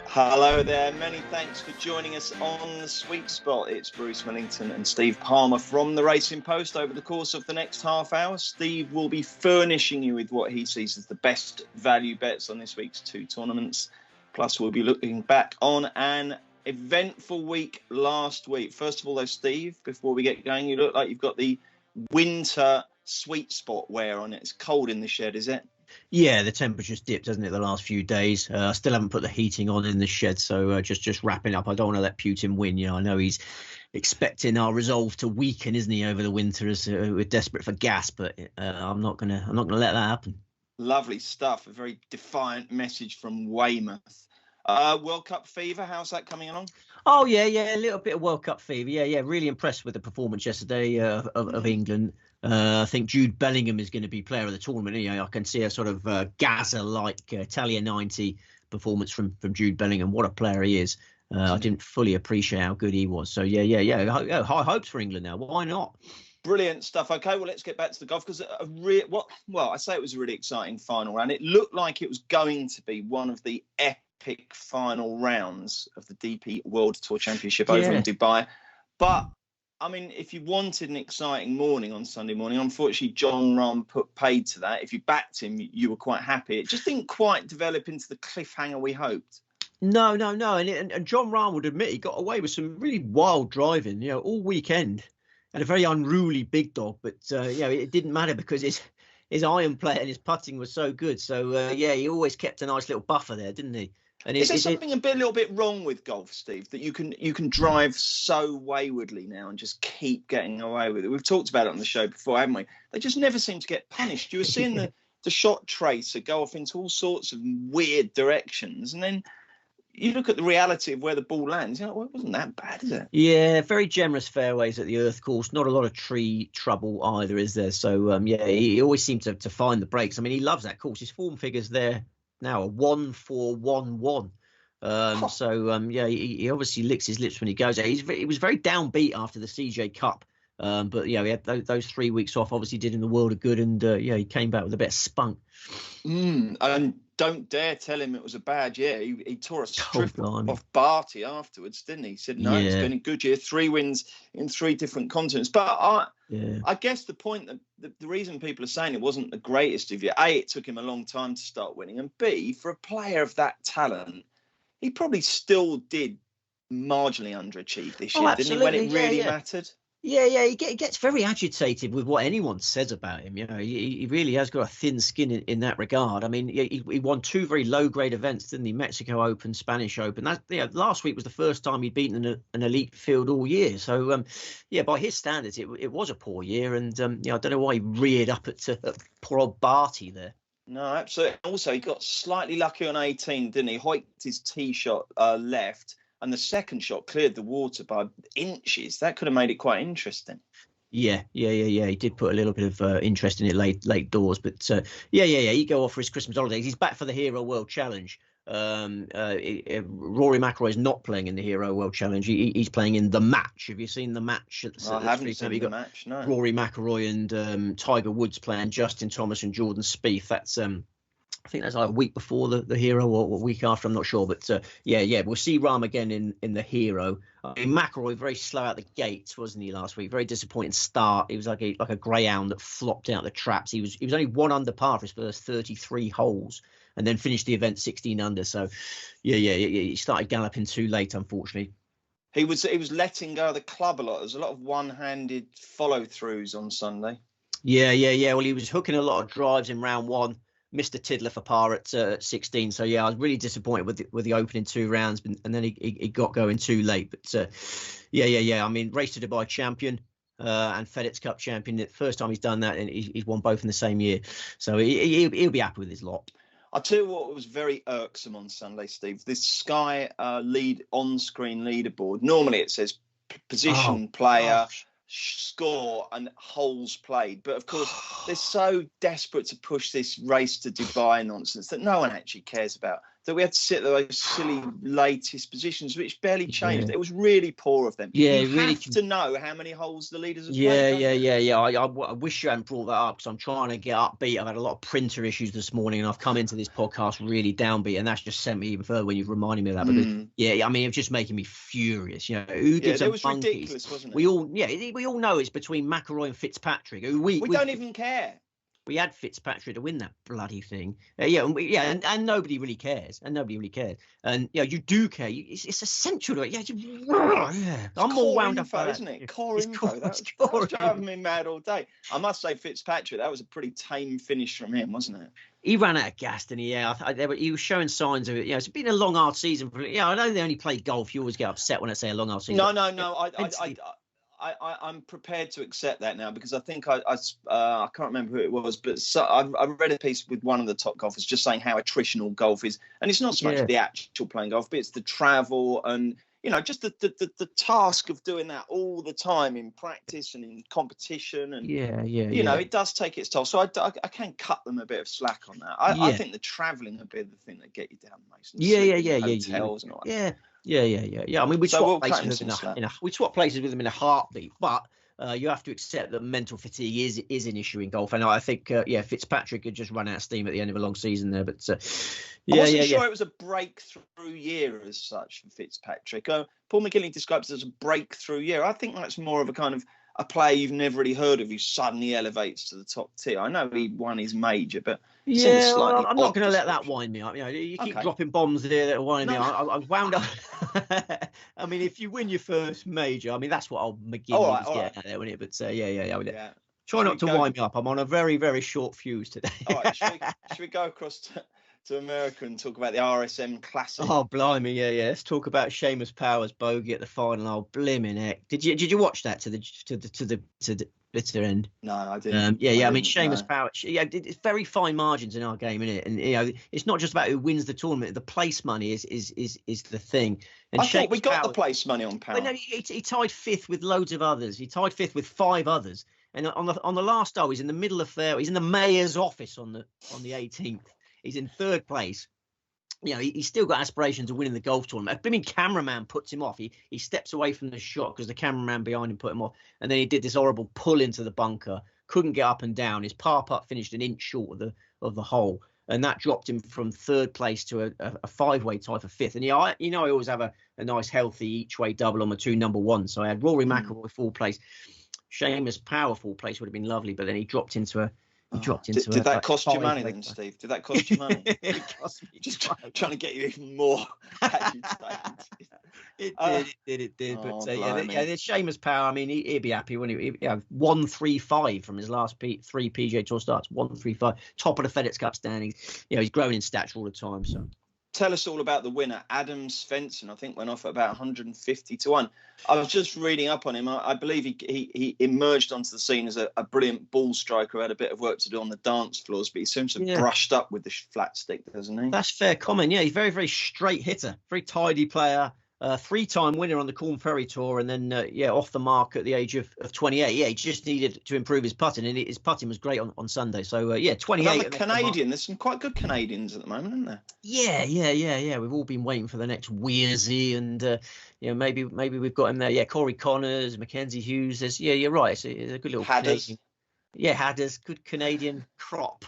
Hello there. Many thanks for joining us on The Sweet Spot. It's Bruce Millington and Steve Palmer from the Racing Post. Over the course of the next half hour, Steve will be furnishing you with what he sees as the best value bets on this week's two tournaments. Plus, we'll be looking back on an eventful week last week. First of all, though, Steve, before we get going, you look like you've got the winter Sweet Spot wear on. It's cold in the shed, is it? Yeah, the temperature's dipped, hasn't it, the last few days? I still haven't put the heating on in the shed, so just wrapping up. I don't want to let Putin win. I know he's expecting our resolve to weaken, isn't he, over the winter as we're desperate for gas, but I'm not gonna let that happen. Lovely stuff. A very defiant message from Weymouth. World Cup fever, how's that coming along? Oh, yeah, a little bit of World Cup fever. Yeah, really impressed with the performance yesterday of England. I think Jude Bellingham is going to be player of the tournament. I can see a sort of Gaza-like Italia 90 performance from Jude Bellingham. What a player he is. I didn't fully appreciate how good he was. So, yeah. High hopes for England now. Why not? Brilliant stuff. OK, well, let's get back to the golf because I say it was a really exciting final round. It looked like it was going to be one of the epic final rounds of the DP World Tour Championship over in Dubai. But I mean, if you wanted an exciting morning on Sunday morning, unfortunately, Jon Rahm put paid to that. If you backed him, you were quite happy. It just didn't quite develop into the cliffhanger we hoped. No. And Jon Rahm would admit he got away with some really wild driving, all weekend. And a very unruly big dog. But, it didn't matter because his iron play and his putting was so good. So, he always kept a nice little buffer there, didn't he? And is there something a little bit wrong with golf, Steve, that you can drive so waywardly now and just keep getting away with it? We've talked about it on the show before, haven't we? They just never seem to get punished. You were seeing the shot tracer go off into all sorts of weird directions, and then you look at the reality of where the ball lands. Well, it wasn't that bad, is it? Yeah, very generous fairways at the Earth course. Not a lot of tree trouble either, is there? So, he always seemed to find the breaks. I mean, he loves that course. His form figures there now a 1-4-1-1. He obviously licks his lips when he goes there. He was very downbeat after the CJ Cup. But he had those 3 weeks off, obviously did him the world of good. And he came back with a bit of spunk. And don't dare tell him it was a bad year. He tore a strip off Barty afterwards, didn't he? He said, no, it's been a good year. 3 wins in 3 different continents. But I guess the point that the reason people are saying it wasn't the greatest of year, A, it took him a long time to start winning. And B, for a player of that talent, he probably still did marginally underachieve this year, didn't he, when it really mattered? Yeah, he gets very agitated with what anyone says about him. He really has got a thin skin in that regard. I mean, he won 2 very low-grade events, didn't he? Mexico Open, Spanish Open. Last week was the first time he'd beaten an elite field all year. So, by his standards, it was a poor year. And, I don't know why he reared up at poor old Barty there. No, absolutely. Also, he got slightly lucky on 18, didn't he? Hoiked his tee shot left. And the second shot cleared the water by inches. That could have made it quite interesting. Yeah. He did put a little bit of interest in it late doors. But, he'd go off for his Christmas holidays. He's back for the Hero World Challenge. Rory McIlroy is not playing in the Hero World Challenge. He's playing in The Match. Have you seen The Match? I haven't seen The Match, no. Rory McIlroy and Tiger Woods playing, Justin Thomas and Jordan Spieth. That's I think that's like a week before the Hero or a week after, I'm not sure. But we'll see Rahm again in the Hero. I mean, McIlroy very slow out the gates, wasn't he, last week? Very disappointing start. He was like a greyhound that flopped out the traps. He was only 1 under par for his first 33 holes, and then finished the event 16 under. So he started galloping too late, unfortunately. He was letting go of the club a lot. There's a lot of one-handed follow-throughs on Sunday. Yeah. Well, he was hooking a lot of drives in round 1. Missed a tiddler for par at 16. So, I was really disappointed with the opening 2 rounds. And then he got going too late. But, I mean, Race to Dubai champion and FedEx Cup champion. The first time he's done that, and he's won both in the same year. So, he'll be happy with his lot. I'll tell you what was very irksome on Sunday, Steve. This Sky on-screen leaderboard. Normally it says position, player, score and holes played, but of course they're so desperate to push this Race to Dubai nonsense that no one actually cares about that we had to sit those silly latest positions, which barely changed. Yeah. It was really poor of them. Yeah, you really have to know how many holes the leaders have played. Yeah. I wish you hadn't brought that up because I'm trying to get upbeat. I've had a lot of printer issues this morning, and I've come into this podcast really downbeat, and that's just sent me even further when you've reminded me of that. Because I mean, it's just making me furious. You know, who gives a was monkeys? Ridiculous, wasn't it? We all know it's between McIlroy and Fitzpatrick. Who we don't even care. We had Fitzpatrick to win that bloody thing. And nobody really cares. And you do care. It's essential to it. I'm more wound up by that. Isn't it? Core info. That was driving me mad all day. I must say, Fitzpatrick, that was a pretty tame finish from him, wasn't it? He ran out of gas, didn't he? He was showing signs of it. It's been a long, hard season. I know they only play golf. You always get upset when I say a long, hard season. No. I'm prepared to accept that now because I think I can't remember who it was, but I read a piece with one of the top golfers just saying how attritional golf is, and it's not so much the actual playing golf, but it's the travel and just the task of doing that all the time in practice and in competition, and it does take its toll. So I can cut them a bit of slack on that. I think the travelling would be the thing that get you down the most. Hotels and all that. Yeah. I mean, we swap places with them in a heartbeat, but you have to accept that mental fatigue is an issue in golf. And I think, Fitzpatrick had just run out of steam at the end of a long season there. But I wasn't sure it was a breakthrough year as such for Fitzpatrick. Paul McGilling describes it as a breakthrough year. I think that's more of a kind of a player you've never really heard of who suddenly elevates to the top tier. I know he won his major, but I'm not going to let that wind me up. You keep dropping bombs there that wind me up. I wound up. I mean, if you win your first major, I mean that's what old McGinn was getting at there, wasn't it? But try not to wind me up. I'm on a very, very short fuse today. All right, should we go across to America and talk about the RSM Classic? Oh, blimey, yeah. Let's talk about Seamus Power's bogey at the final. Oh, blimmin' heck! Did you watch that to the bitter end? No, I didn't. I mean, Seamus Power. It's very fine margins in our game, isn't it? And it's not just about who wins the tournament. The place money is the thing. And I thought we got the place money on Power. Well, no, he tied fifth with loads of others. He tied fifth with 5 others. And on the last hole, he's in the middle of he's in the mayor's office on the 18th. He's in 3rd place. He's still got aspirations of winning the golf tournament. A blimmin' cameraman puts him off. He steps away from the shot because the cameraman behind him put him off. And then he did this horrible pull into the bunker. Couldn't get up and down. His par putt finished an inch short of the hole. And that dropped him from 3rd place to a 5-way tie for 5th. And I always have a nice, healthy each-way double on my 2 number 1s. So I had Rory McIlroy 4th place. Seamus Power 4th place would have been lovely. But then he dropped into a... Did that cost you money then, Steve? Did that cost you money? It cost me. Just trying to get you even more agitated. It did. But there's Seamus Power. I mean, he'd be happy when he 135 from his last 3 PGA Tour starts. 135, top of the FedEx Cup standings. He's growing in stature all the time. So. Tell us all about the winner. Adam Svensson, I think, went off at about 150 to 1. I was just reading up on him. I believe he emerged onto the scene as a brilliant ball striker who had a bit of work to do on the dance floors, but he seems to have brushed up with the flat stick, doesn't he? That's fair comment. Yeah, he's very, very straight hitter, very tidy player. 3-time winner on the Corn Ferry Tour, and then off the mark at the age of 28. Yeah, he just needed to improve his putting, and his putting was great on Sunday. So 28. Another Canadian. There's some quite good Canadians at the moment, isn't there? Yeah. We've all been waiting for the next Weersy, and maybe we've got him there. Yeah, Corey Connors, Mackenzie Hughes. You're right. It's a good little Hadders. Canadian. Yeah, Hadders, good Canadian crop.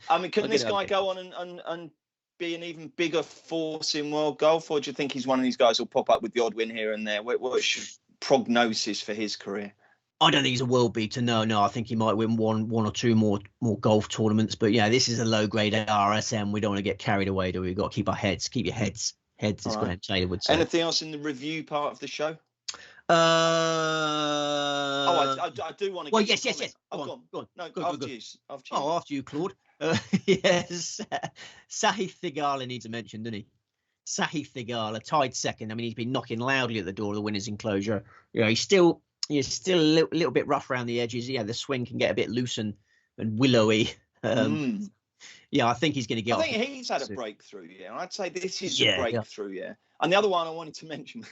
I mean, can this guy go on and be an even bigger force in world golf, or do you think he's one of these guys who'll pop up with the odd win here and there? What's your prognosis for his career? I don't think he's a world beater. No. I think he might win one or 2 more golf tournaments. But this is a low grade RSM. We don't want to get carried away, do we? We've got to keep our heads. Keep your heads, as Graham Taylor would say. Anything else in the review part of the show? I do want to. Well, yes. Go on. No, after you. After you, Claude. Yes. Sahith Theegala needs a mention, doesn't he? Sahith Theegala tied 2nd. I mean, he's been knocking loudly at the door of the winners' enclosure. He's still a little bit rough around the edges. The swing can get a bit loose and willowy. I think he's going to get. I think he's had a breakthrough. I'd say this is a breakthrough. And the other one I wanted to mention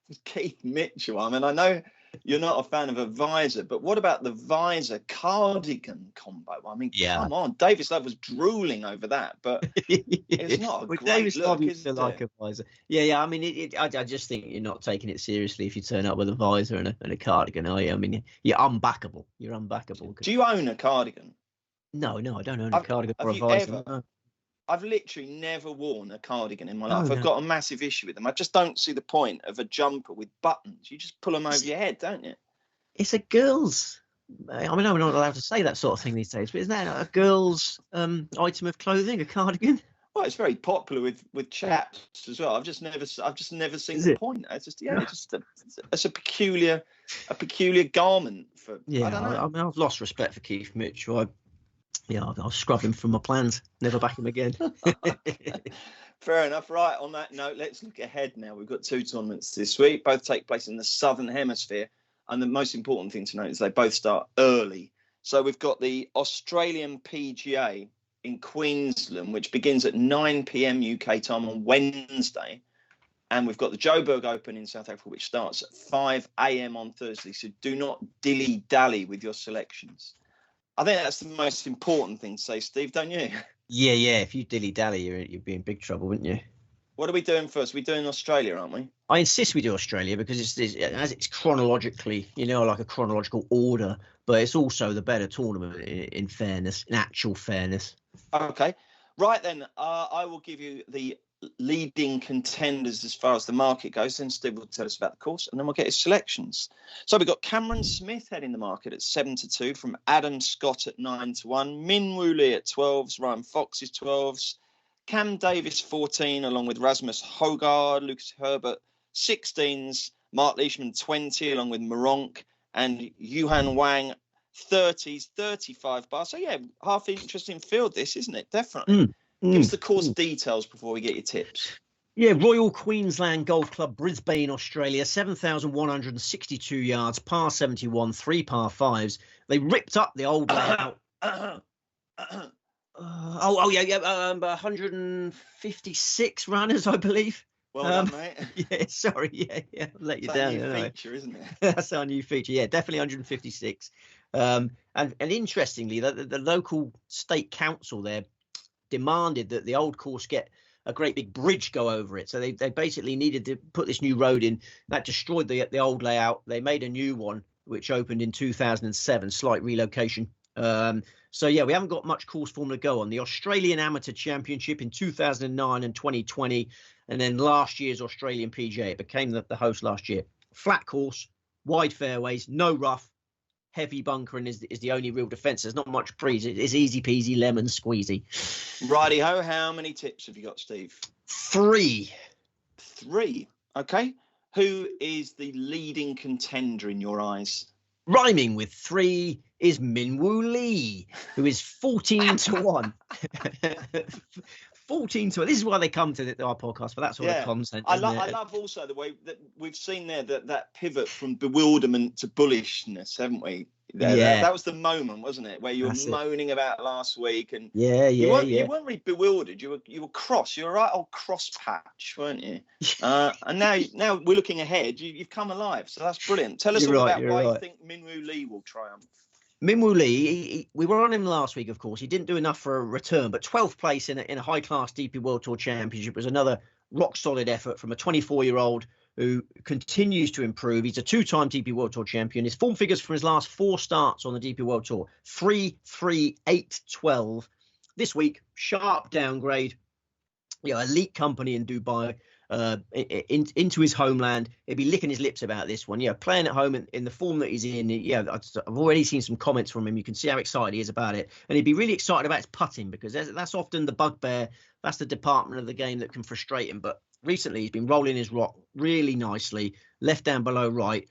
was Keith Mitchell. I mean, I know you're not a fan of a visor, but what about the visor cardigan combo? I mean, come on, Davis Love was drooling over that, but it's not a great Davis look, Love is used to it? like a visor. Yeah. I mean, I just think you're not taking it seriously if you turn up with a visor and a cardigan, are you? I mean, you're unbackable. You're unbackable. Do you own a cardigan? No, I don't own a cardigan or a Have you visor. ever? No. I've literally never worn a cardigan in my No, life. no. I've got a massive issue with them. I just don't see the point of a jumper with buttons. You just pull them over your head, don't you? It's a girl's. I mean, I'm not allowed to say that sort of thing these days, but isn't that a girl's item of clothing, a cardigan? Well, it's very popular with chaps as well. I've just never seen the point. It's just it's a peculiar garment for. Yeah, I don't know. I mean, I've lost respect for Keith Mitchell. I'll scrub him from my plans. Never back him again. Fair enough. Right, on that note, let's look ahead now. We've got 2 tournaments this week. Both take place in the Southern Hemisphere. And the most important thing to note is they both start early. So we've got the Australian PGA in Queensland, which begins at 9 p.m. UK time on Wednesday. And we've got the Joburg Open in South Africa, which starts at 5 a.m. on Thursday. So do not dilly-dally with your selections. I think that's the most important thing to say, Steve, don't you? Yeah. If you dilly-dally, you'd be in big trouble, wouldn't you? What are we doing first? We're doing Australia, aren't we? I insist we do Australia because it's chronologically, like a chronological order, but it's also the better tournament in fairness, in actual fairness. Okay. Right then, I will give you the leading contenders as far as the market goes. Then Steve will tell us about the course, and then we'll get his selections. So we've got Cameron Smith heading the market at 7-2 from Adam Scott at 9-1, Min Woo Lee at 12s, Ryan Fox is 12s, Cam Davis 14, along with Rasmus Højgaard, Lucas Herbert 16s, Mark Leishman 20, along with Moronk, and Yuhan Wang 30s, 35 bars. So yeah, half interesting field this, isn't it? Definitely. Give us the course details before we get your tips. Yeah, Royal Queensland Golf Club, Brisbane, Australia, 7,162 yards, par 71, 3 par 5s. They ripped up the old layout. 156 runners, I believe. Well done, mate. Yeah, sorry. Yeah, I'll let you down. That's our new feature, isn't it? That's our new feature. Yeah, definitely 156. And interestingly, the local state council there demanded that the old course get a great big bridge go over it. So they basically needed to put this new road in. That destroyed the old layout. They made a new one, which opened in 2007, slight relocation. So yeah, we haven't got much course form to go on. The Australian Amateur Championship in 2009 and 2020, and then last year's Australian PGA. It became the host last year. Flat course, wide fairways, no rough, heavy bunkering is the only real defence. There's not much breeze. It's easy peasy lemon squeezy. Righty ho. How many tips have you got, Steve? 3. Okay. Who is the leading contender in your eyes? Rhyming with 3 is Min Woo Lee, who is 14-1. 14-1. This is why they come to our podcast for that sort of content. I love also the way that we've seen there that pivot from bewilderment to bullishness, haven't we? That was the moment, wasn't it, where you were moaning about last week, and you weren't really bewildered. You were cross. You were a right old cross patch, weren't you? And now we're looking ahead. You've come alive, so that's brilliant. Tell us about why you think Min Woo Lee will triumph. Min Woo Lee, we were on him last week, of course. He didn't do enough for a return, but 12th place in a high-class DP World Tour Championship was another rock-solid effort from a 24-year-old who continues to improve. He's a 2-time DP World Tour champion. His form figures from his last 4 starts on the DP World Tour, 3, 3, 8, 12. This week, sharp downgrade. Elite company in Dubai, into his homeland. He'll be licking his lips about this one. Playing at home in the form that he's in. I've already seen some comments from him. You can see how excited he is about it. And he'd be really excited about his putting, because that's often the bugbear. That's the department of the game that can frustrate him. But recently he's been rolling his rock really nicely, left down below right.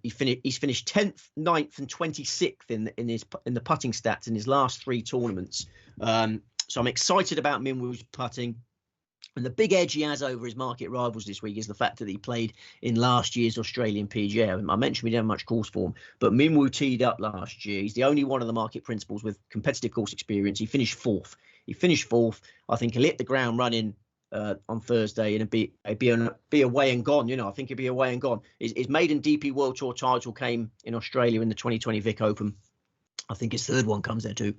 He's finished 10th, 9th and 26th in the putting stats in his last 3 tournaments. So I'm excited about Min Woo's putting. And the big edge he has over his market rivals this week is the fact that he played in last year's Australian PGA. I mentioned we didn't have much course form, but Min Woo teed up last year. He's the only one of the market principals with competitive course experience. He finished 4th. I think he'll hit the ground running on Thursday, and it'd be away and gone. I think it'd be away and gone. His maiden DP World Tour title came in Australia in the 2020 Vic Open. I think his third one comes there too.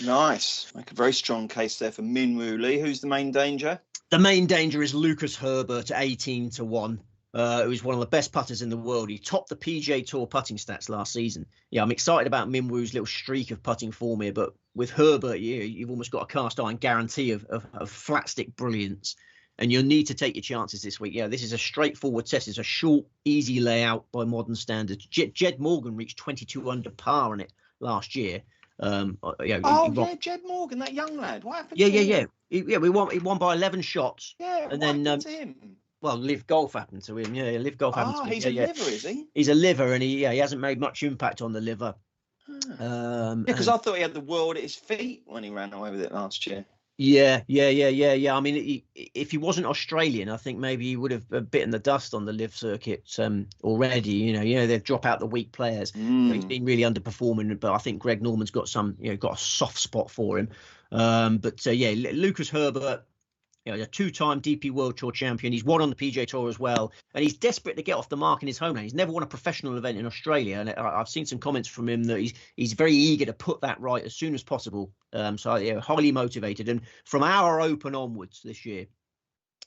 Nice. Make a very strong case there for Minwoo Lee. Who's the main danger? The main danger is Lucas Herbert at 18-1. Who's one of the best putters in the world. He topped the PGA Tour putting stats last season. Yeah, I'm excited about Minwoo's little streak of putting form here, but with Herbert, you've almost got a cast iron guarantee of flat stick brilliance, and you'll need to take your chances this week. Yeah, this is a straightforward test. It's a short, easy layout by modern standards. Jed Morgan reached 22 under par on it last year. Jed Morgan, that young lad. What happened to him? He won by 11 shots. Yeah, and what happened to him? Well, Live Golf happened to him. Yeah, Live Golf happened to him. He's a liver, is he? He's a liver, and he hasn't made much impact on the liver. Because I thought he had the world at his feet when he ran away with it last year. Yeah. I mean, if he wasn't Australian, I think maybe he would have bitten the dust on the live circuit already. They've dropped out the weak players. He's been really underperforming, but I think Greg Norman's got got a soft spot for him. Lucas Herbert, a two-time DP World Tour champion. He's won on the PGA Tour as well, and he's desperate to get off the mark in his homeland. He's never won a professional event in Australia, and I've seen some comments from him that he's very eager to put that right as soon as possible. Highly motivated, and from our Open onwards this year,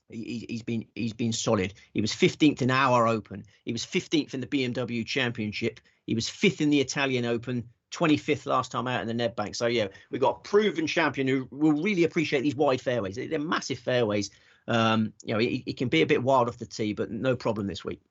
he's been solid. He was 15th in our Open. He was 15th in the BMW Championship. He was 5th in the Italian Open. 25th last time out in the Nedbank. So we've got a proven champion who will really appreciate these wide fairways. They're massive fairways. He can be a bit wild off the tee, but no problem this week.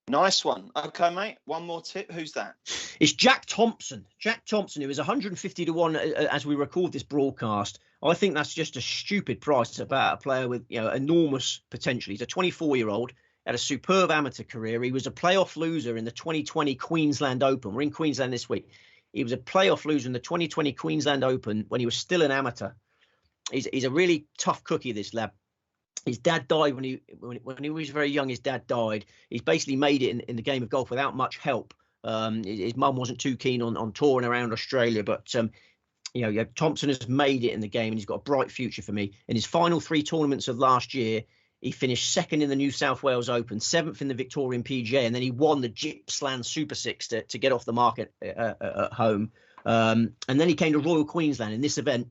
Nice one. Okay, mate. One more tip. Who's that? It's Jack Thompson. Jack Thompson, who is 150-1 as we record this broadcast. I think that's just a stupid price about a player with enormous potential. He's a 24-year-old. Had a superb amateur career. He was a playoff loser in the 2020 Queensland Open. We're in Queensland this week. He was a playoff loser in the 2020 Queensland Open when he was still an amateur. He's a really tough cookie, this lad. His dad died when he was very young. His dad died. He's basically made it in the game of golf without much help. His mum wasn't too keen on touring around Australia, but Thompson has made it in the game, and he's got a bright future for me. In his final 3 tournaments of last year, he finished 2nd in the New South Wales Open, 7th in the Victorian PGA, and then he won the Gippsland Super Six to get off the market at home. And then he came to Royal Queensland in this event,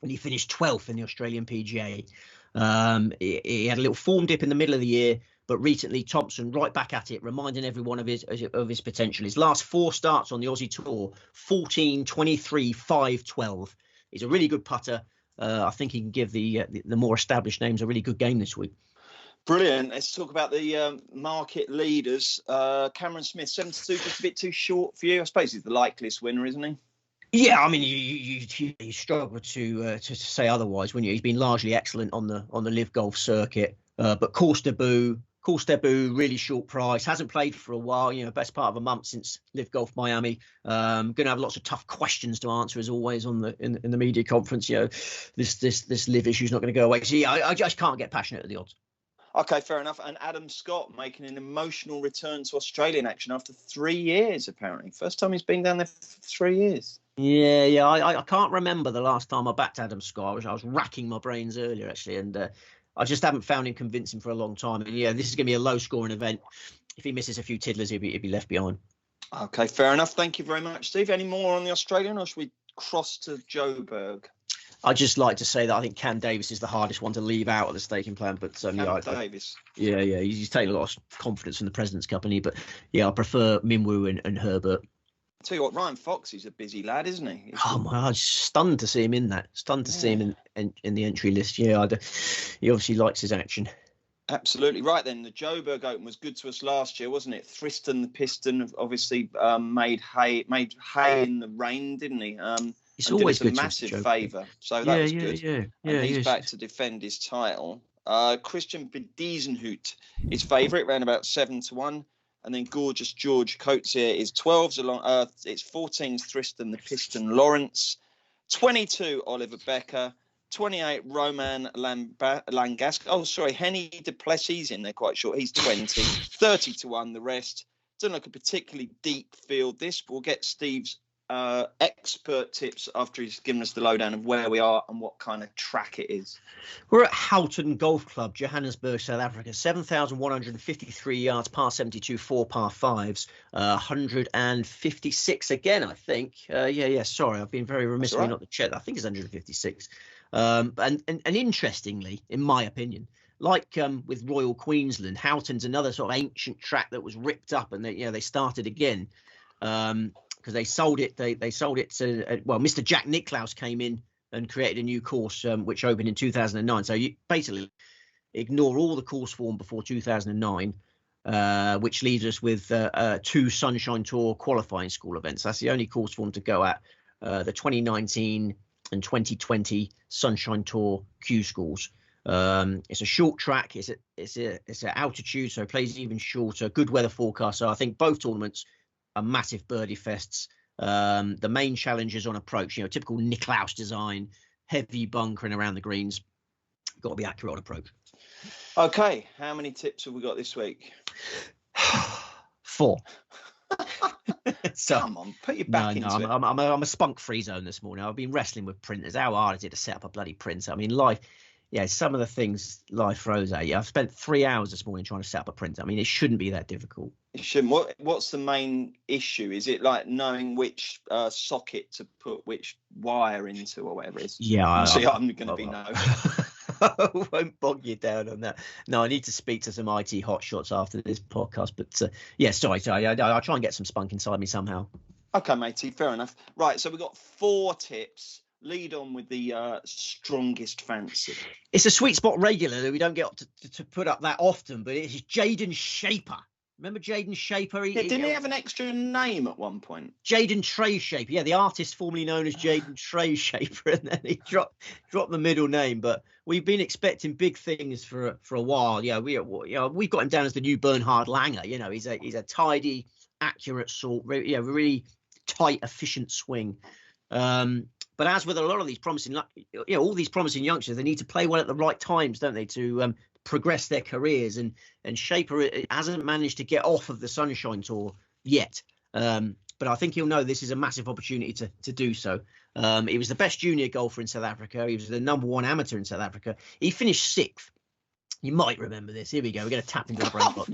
and he finished 12th in the Australian PGA. He had a little form dip in the middle of the year, but recently Thompson right back at it, reminding everyone of his potential. His last 4 starts on the Aussie Tour, 14, 23, 5, 12. He's a really good putter. I think he can give the more established names a really good game this week. Brilliant. Let's talk about the market leaders. Cameron Smith, 72, just a bit too short for you. I suppose he's the likeliest winner, isn't he? Yeah, I mean, you struggle to say otherwise, wouldn't you? He's been largely excellent on the Live Golf circuit, but course debut, really short price. Hasn't played for a while. Best part of a month since Live Golf Miami. Going to have lots of tough questions to answer as always in the media conference. This Live issue is not going to go away. So I just can't get passionate at the odds. Okay, fair enough. And Adam Scott making an emotional return to Australian action after 3 years, apparently. First time he's been down there for 3 years. Yeah. I can't remember the last time I backed Adam Scott. I was racking my brains earlier, actually, and I just haven't found him convincing for a long time. And this is going to be a low-scoring event. If he misses a few tiddlers, he'll be left behind. Okay, fair enough. Thank you very much, Steve. Any more on the Australian, or should we cross to Joburg? I'd just like to say that I think Cam Davis is the hardest one to leave out of the staking plan. But Davis. He's taken a lot of confidence from the President's Cup, and I prefer Minwoo and Herbert. I'll tell you what, Ryan Fox, he's a busy lad, isn't he? Oh my God, stunned to see him in that. Stunned to see him in the entry list. Yeah, he obviously likes his action. Absolutely. Right then, the Joburg Open was good to us last year, wasn't it? Thriston the Piston obviously made hay in the rain, didn't he? It's always good. A massive favour, so that was good. Yeah, and he's back to defend his title. Christian Bediesenhout is favourite, around about 7-1, and then Gorgeous George Coetzee is 12s along. It's 14s Thriston the Piston Lawrence, 22 Oliver Becker, 28 Roman Langasca. Oh, sorry, Henny Duplessis in there quite short. He's 20, 30-1. The rest doesn't look a particularly deep field. This, but we'll get Steve's expert tips after he's given us the lowdown of where we are and what kind of track it is. We're at Houghton Golf Club, Johannesburg, South Africa. 7,153 yards, par 72, 4 par 5s, 156 again, I think. Sorry, I've been very remiss of me not to check. I think it's 156. And interestingly, in my opinion, like with Royal Queensland, Houghton's another sort of ancient track that was ripped up, and they started again because they sold it. They sold it to Mr. Jack Nicklaus came in and created a new course which opened in 2009. So you basically ignore all the course form before 2009, which leaves us with 2 Sunshine Tour qualifying school events. That's the only course form to go at. The 2019 and 2020 Sunshine Tour Q schools. It's a short track. It's an altitude, so it plays even shorter. Good weather forecast. So I think both tournaments are massive birdie fests. The main challenges on approach, typical Nicklaus design, heavy bunkering around the greens. Got to be accurate on approach. Okay, how many tips have we got this week? 4. Come on, put your back into it. I'm a spunk-free zone this morning. I've been wrestling with printers. How hard is it to set up a bloody printer? I mean, life. Yeah, some of the things life throws at you. I've spent 3 hours this morning trying to set up a printer. I mean, it shouldn't be that difficult. It shouldn't. What's the main issue? Is it like knowing which socket to put which wire into or whatever it is? Yeah. I'm going to be no. I won't bog you down on that. No, I need to speak to some IT hotshots after this podcast. But sorry. I'll try and get some spunk inside me somehow. Okay, matey, fair enough. Right, so we've got 4 tips. Lead on with the strongest fancy. It's a sweet spot regular that we don't get to put up that often, but it's Jaden Shaper. Remember Jaden Shaper? Didn't he have an extra name at one point? Jaden Trey Shaper. Yeah, the artist formerly known as Jaden Trey Shaper, and then he dropped the middle name. But we've been expecting big things for a while. Yeah, we've got him down as the new Bernhard Langer. He's a tidy, accurate sort. Really tight, efficient swing. But as with a lot of these all these promising youngsters, they need to play well at the right times, don't they, to progress their careers. And Shaper hasn't managed to get off of the Sunshine Tour yet. But I think he'll know this is a massive opportunity to do so. He was the best junior golfer in South Africa. He was the #1 amateur in South Africa. He finished 6th. You might remember this. Here we go. We're going to tap into the brain box.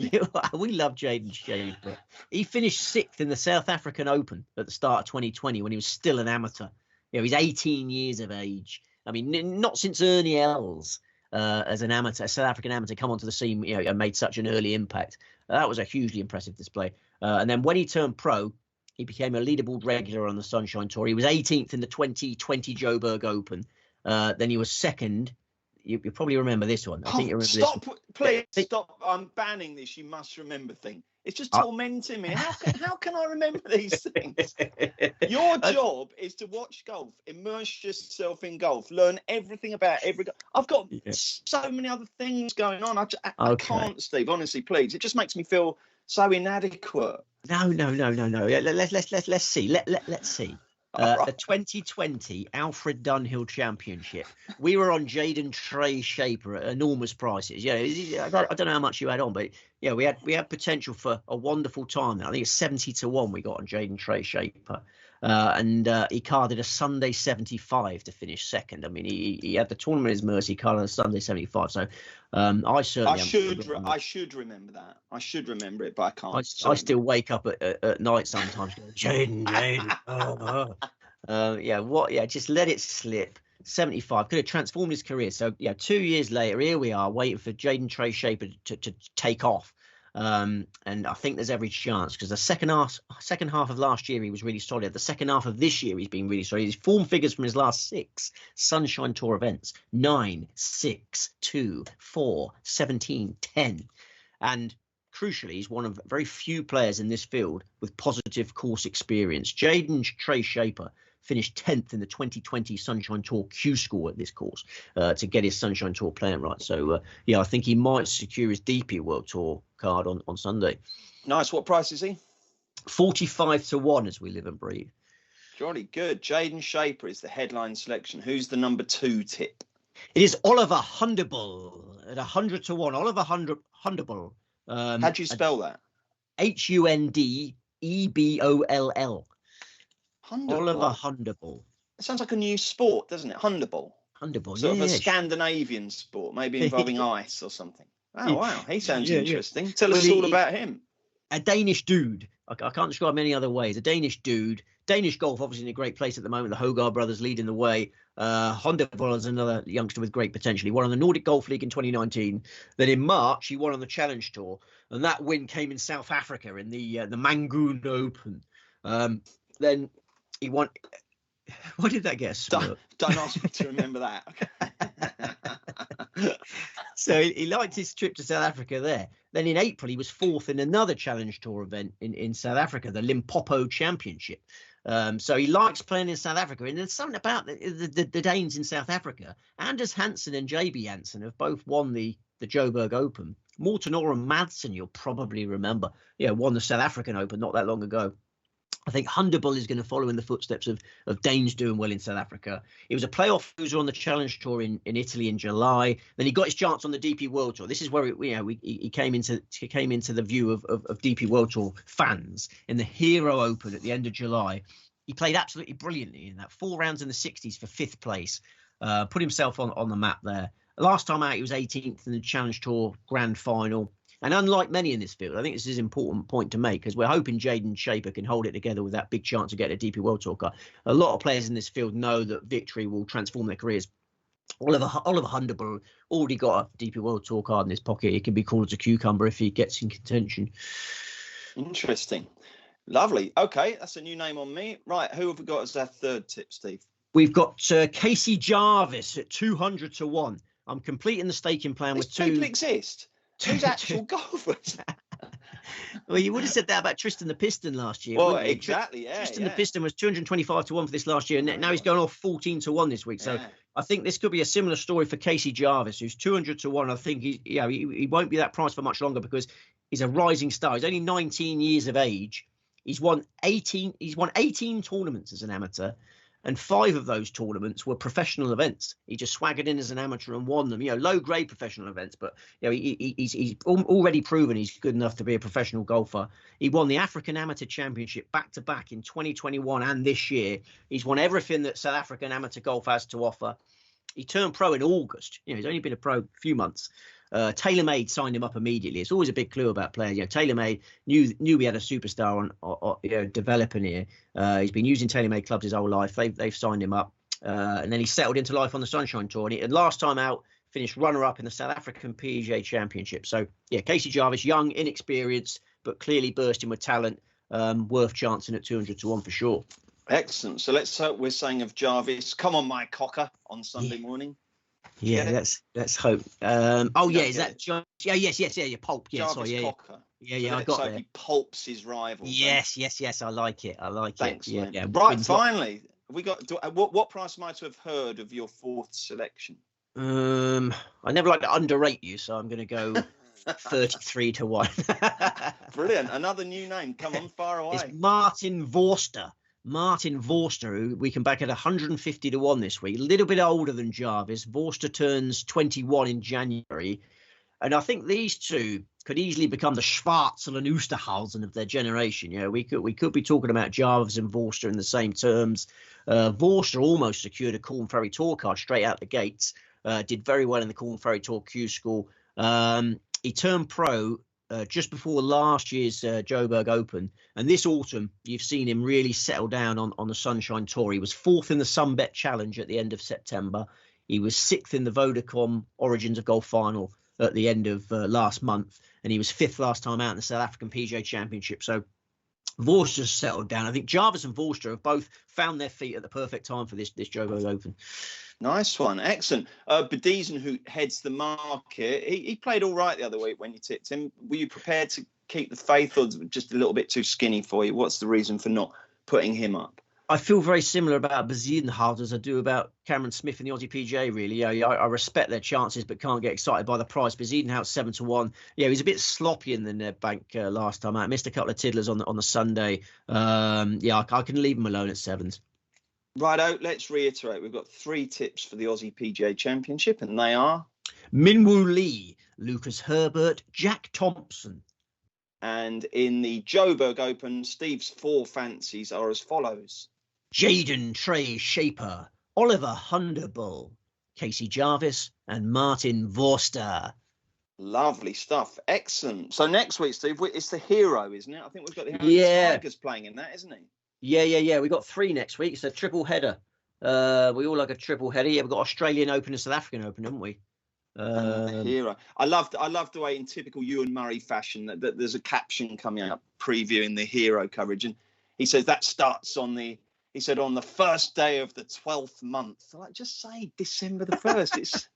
We love Jaden Shaper. He finished 6th in the South African Open at the start of 2020 when he was still an amateur. He's 18 years of age. I mean, not since Ernie Els as an amateur, a South African amateur, come onto the scene, and made such an early impact. That was a hugely impressive display. And then when he turned pro, he became a leaderboard regular on the Sunshine Tour. He was 18th in the 2020 Joburg Open. Then he was 2nd. You probably remember this one. I think you remember stop, this one. Please stop. I'm banning this. You must remember thing. It's just tormenting me. How can I remember these things? Your job is to watch golf, immerse yourself in golf, learn everything about every. I've got so many other things going on. I can't, Steve. Honestly, please. It just makes me feel so inadequate. No. Let's see. Let's see. The 2020 Alfred Dunhill Championship. We were on Jaden Trey Shaper at enormous prices. I don't know how much you had on, but we had potential for a wonderful time. I think it's 70-1 we got on Jaden Trey Shaper, and he carded a Sunday 75 to finish 2nd. I mean, he had the tournament at his mercy. He carded a Sunday 75. So I should remember that. I should remember it, but I can't. I still wake up at night sometimes going, Jaden. Just let it slip. 75 could have transformed his career. So 2 years later, here we are waiting for Jaden Trey Shaper to take off. And I think there's every chance because the second half of last year he was really solid. The second half of this year he's been really solid. His form figures from his last 6 Sunshine Tour events: 9, 6, 2, 4, 17, 10, and crucially, he's one of very few players in this field with positive course experience. Jaden Trey Shaper finished 10th in the 2020 Sunshine Tour Q score at this course to get his Sunshine Tour playing right. So, I think he might secure his DP World Tour card on Sunday. Nice. What price is he? 45-1 as we live and breathe. Jolly good. Jaden Shaper is the headline selection. Who's the number 2 tip? It is Oliver Hunderbull at 100-1. Oliver Hunderbull. How do you spell that? Hundeboll. Oliver Hundeball. Hundeball. It sounds like a new sport, doesn't it? Hundeball. Hundeball, Sort of a yeah. Scandinavian sport, maybe involving ice or something. Oh, wow. He sounds Yeah. interesting. Tell Well, us all about him. A Danish dude. I can't describe him any other ways. A Danish dude. Danish golf, obviously in a great place at the moment. The Hogarth brothers leading the way. Hundeball is another youngster with great potential. He won on the Nordic Golf League in 2019. Then in March, he won on the Challenge Tour. And that win came in South Africa in the Mangoon Open. Then he won. What did that get? Don't ask me to remember that. So he liked his trip to South Africa there. Then in April, he was fourth in another Challenge Tour event in South Africa, the Limpopo Championship. So he likes playing in South Africa. And there's something about the Danes in South Africa. Anders Hansen and JB Hansen have both won the Joburg Open. Morten Oram Madsen, you'll probably remember, won the South African Open not that long ago. I think Hundeball is going to follow in the footsteps of Danes doing well in South Africa. He was a playoff loser on the Challenge Tour in Italy in July. Then he got his chance on the DP World Tour. This is where he came into the view of DP World Tour fans in the Hero Open at the end of July. He played absolutely brilliantly in that. 4 rounds in the 60s for 5th place. Put himself on the map there. Last time out, he was 18th in the Challenge Tour Grand Final. And unlike many in this field, I think this is an important point to make because we're hoping Jaden Shaper can hold it together with that big chance to get a DP World Tour card. A lot of players in this field know that victory will transform their careers. Oliver Hundeball already got a DP World Tour card in his pocket. He can be cool as a cucumber if he gets in contention. Interesting. Lovely. Okay, that's a new name on me. Right, who have we got as our third tip, Steve? We've got Casey Jarvis at 200 to 1. I'm completing the staking plan with two. People exist. Who's actual golfers? Well, you would have said that about Tristan the Piston last year. Well, exactly, yeah. Tristan the Piston was 225 to 1 for this last year, and now he's going off 14 to 1 this week. So I think this could be a similar story for Casey Jarvis, who's 200 to 1. I think he won't be that price for much longer because he's a rising star. He's only 19 years of age. He's won 18 tournaments as an amateur. And 5 of those tournaments were professional events. He just swaggered in as an amateur and won them, low-grade professional events. But he's already proven he's good enough to be a professional golfer. He won the African Amateur Championship back-to-back in 2021 and this year. He's won everything that South African amateur golf has to offer. He turned pro in August. He's only been a pro a few months. TaylorMade signed him up immediately. It's always a big clue about players. TaylorMade knew we had a superstar on developing here. He's been using TaylorMade clubs his whole life. They've signed him up, and then he settled into life on the Sunshine Tour. And last time out, finished runner-up in the South African PGA Championship. So Casey Jarvis, young, inexperienced, but clearly bursting with talent, worth chancing at 200 to 1 for sure. Excellent. So let's hope we're saying of Jarvis, come on, my cocker, on Sunday morning. Yeah, let's hope. Is that John? Yes, your pulp. Yeah, Jarvis Cocker. Yeah, I got there. He pulps his rival. Yes, I like it. Thanks, it. Yeah. Right, finally, we got. What price might have heard of your 4th selection? I never like to underrate you, so I'm going to go 33 to 1. Brilliant. Another new name. Come on, far away. It's Martin Vorster. Who we can back at 150 to 1 this week. A little bit older than Jarvis. Vorster turns 21 in January. And I think these two could easily become the Schwarzel and Oosterhausen of their generation. We could be talking about Jarvis and Vorster in the same terms. Vorster almost secured a Corn Ferry Tour card straight out the gates. Did very well in the Corn Ferry Tour Q School. He turned pro just before last year's Joburg Open. And this autumn, you've seen him really settle down on the Sunshine Tour. He was 4th in the Sunbet Challenge at the end of September. He was 6th in the Vodacom Origins of Golf Final at the end of last month. And he was 5th last time out in the South African PGA Championship. So Vorster's settled down. I think Jarvis and Vorster have both found their feet at the perfect time for this Joburg Open. Nice one. Excellent. Bedizen, who heads the market, he played all right the other week when you tipped him. Were you prepared to keep the faith or just a little bit too skinny for you? What's the reason for not putting him up? I feel very similar about Bezuidenhout as I do about Cameron Smith in the Aussie PGA, really. I respect their chances but can't get excited by the price. Bezuidenhout 7 to 1. He was a bit sloppy in the bank last time out. Missed a couple of tiddlers on the Sunday. I can leave him alone at 7s. Righto, let's reiterate. We've got 3 tips for the Aussie PGA Championship, and they are Minwoo Lee, Lucas Herbert, Jack Thompson. And in the Joburg Open, Steve's 4 fancies are as follows. Jaden Trey Shaper, Oliver Hunderbull, Casey Jarvis, and Martin Vorster. Lovely stuff. Excellent. So next week, Steve, it's the hero, isn't it? I think we've got the Tigers playing in that, isn't he? Yeah. We got 3 next week. It's a triple header. We all like a triple header. Yeah, we've got Australian Open and South African Open, haven't we? The hero. I love the way, in typical Ewan Murray fashion, that there's a caption coming up previewing the hero coverage, and he says that starts on the first day of the 12th month. Like, just say December the 1st. It's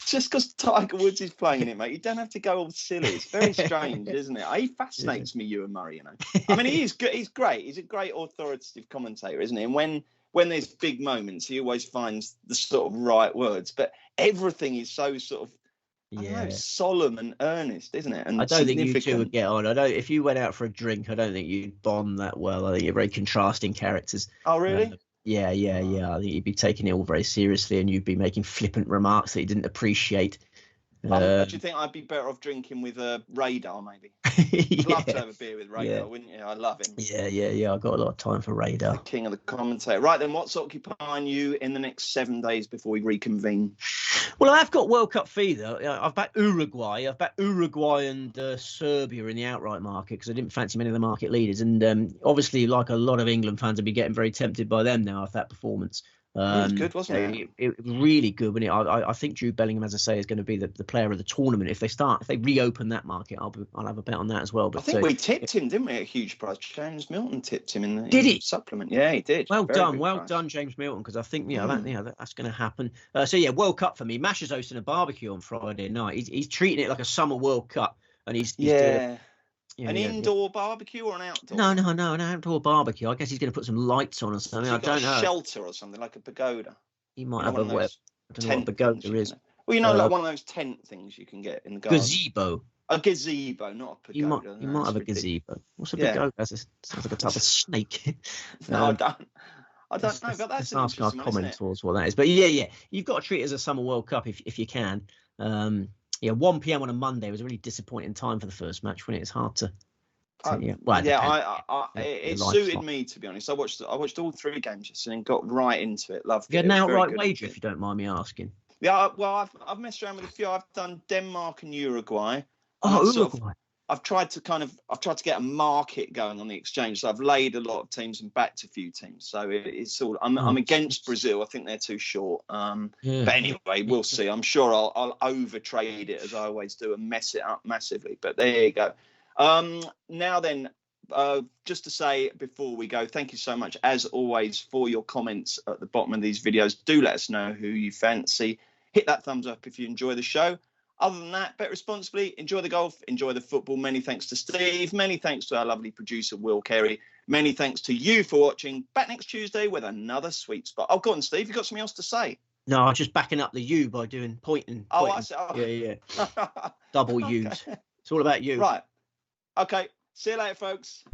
just because Tiger Woods is playing it, mate. You don't have to go all silly. It's very strange, isn't it? He fascinates me, Ewan Murray. You know, I mean, he is good. He's great. He's a great authoritative commentator, isn't he? And when there's big moments, he always finds the sort of right words. But everything is so sort of, I don't know, solemn and earnest, isn't it? And I don't think you two would get on. If you went out for a drink, I don't think you'd bond that well. I think you're very contrasting characters. Oh, really? Yeah. I think you'd be taking it all very seriously, and you'd be making flippant remarks that you didn't appreciate. Do you think I'd be better off drinking with Radar, maybe? I'd love to have a beer with Radar, wouldn't you? I love him. Yeah. I've got a lot of time for Radar. The king of the commentator. Right, then, what's occupying you in the next 7 days before we reconvene? Well, I've got World Cup fever. I've backed Uruguay. And Serbia in the outright market because I didn't fancy many of the market leaders. And obviously, like a lot of England fans, I'd be getting very tempted by them now after that performance. It was good, wasn't it? It was really good. I think Jude Bellingham, as I say, is going to be the player of the tournament. If they reopen that market, I'll have a bet on that as well. But I think we tipped him, didn't we? A huge price. James Milton tipped him in the Did he? Supplement. Yeah, he did. Well done, James Milton, because I think that's going to happen. World Cup for me. Mash is hosting a barbecue on Friday night. He's treating it like a summer World Cup, and he's doing an indoor barbecue or an outdoor? No, an outdoor barbecue. I guess he's going to put some lights on or something. I don't know. Shelter or something like a pagoda. He might have I don't know what a pagoda is. Well, like one of those tent things you can get in the garden. Gazebo. A gazebo, not a pagoda. You might have a gazebo. What's a pagoda? Sounds like a type of snake. No, I don't know, but that's ask our commenters what that is. But yeah, you've got to treat it as a summer World Cup if you can. 1 p.m. on a Monday was a really disappointing time for the first match when it's hard to. It suited me, to be honest. I watched all 3 games yesterday and got right into it. Loved it. You had an outright wager, if you don't mind me asking. Yeah, well, I've messed around with a few. I've done Denmark and Uruguay. Oh, Uruguay. I've tried to get a market going on the exchange. So I've laid a lot of teams and backed a few teams. So it's all. I'm against Brazil. I think they're too short. But anyway, we'll see. I'm sure I'll overtrade it as I always do and mess it up massively. But there you go. Now then, just to say before we go, thank you so much as always for your comments at the bottom of these videos. Do let us know who you fancy. Hit that thumbs up if you enjoy the show. Other than that, bet responsibly, enjoy the golf, enjoy the football. Many thanks to Steve. Many thanks to our lovely producer, Will Carey. Many thanks to you for watching. Back next Tuesday with another sweet spot. Oh, go on, Steve. You got something else to say? No, I was just backing up the U by doing pointing. I see. Oh. Yeah. Double U's. It's all about you. Right. Okay. See you later, folks.